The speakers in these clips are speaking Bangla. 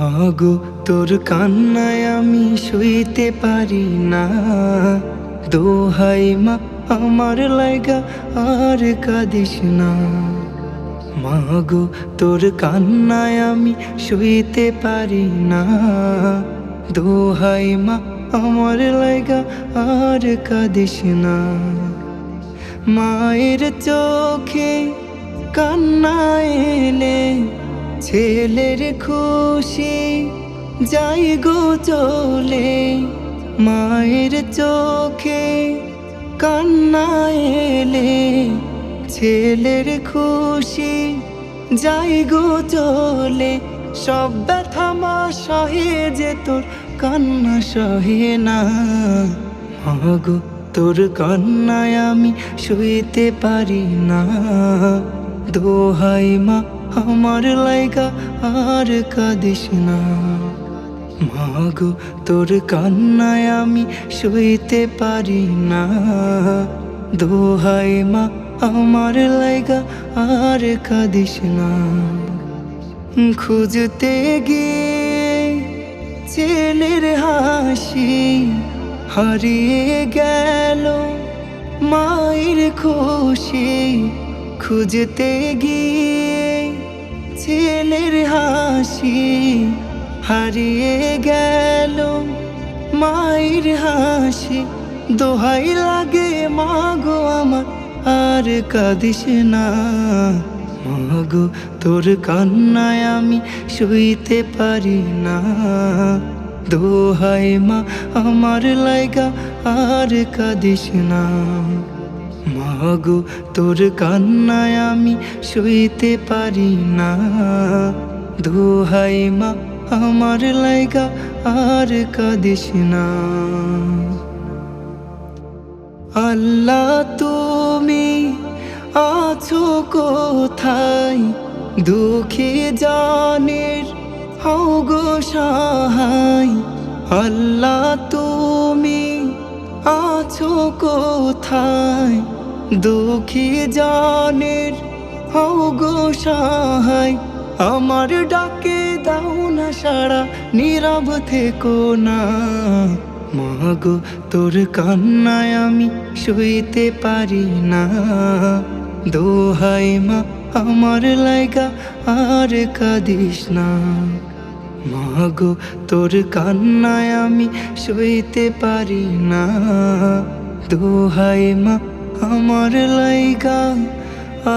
মাগো তোর কান্নায় আমি শুইতে পারি না। দোহাই মা আমার লাইগা আর কাঁদিস না। মাগো তোর কান্নায় আমি শুইতে পারি না। দোহাই মা আমার লাইগা আর কাঁদিস না। মায়ের চোখে কান্না এলে ছেলের খুশি যাই গো চলে। মায়ের চোখে কান্না এলে ছেলের খুশি যাই গো চলে। সব ব্যথা মা সহে যে তোর কান্না সহে না। মাগো তোর কান্নায় আমি শুইতে পারি না। দোহাই মা আমার লাইগা আর কাঁদিস না। মাগো তোর কান্নায় আমি শুইতে পারি না। দোহাই মা আমার লাইগা আর কাঁদিস না। খুঁজতে গিয়ে ছেলের হাসি হারিয়ে গেল মায়ের খুশি। খুঁজতে গিয়ে ছেলের হাসি হারিয়ে গেল মায়ের হাসি। দোহাই লাগে মাগো আমার আর কাঁদিস না। মাগো তোর কান্নায় আমি শুইতে পারি না। দোহাই মা আমার লাইগা আর কাঁদিস না। মাগো তোর কান্নায় আমি শুইতে পারি না। দোহাই মা আমার লাইগা আর কাঁদিস না। আল্লাহ তুমি আছো কোথায়? দুঃখী জানের হও গো সহায়। আল্লাহ তুমি আছো কোথায়? দুঃখী জানের হও গো সহায়। আমার ডাকে দাও না সাড়া, নীরব থেকো না। মাগো তোর কান্নায় আমি শুইতে পারি না। দোহাই মা আমার লাইগা আর কাঁদিস না। মাগো তোর কান্নায় আমি শুইতে পারি না। দোহাই মা আমার লাইগা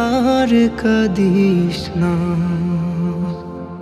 আর কাঁদিস না।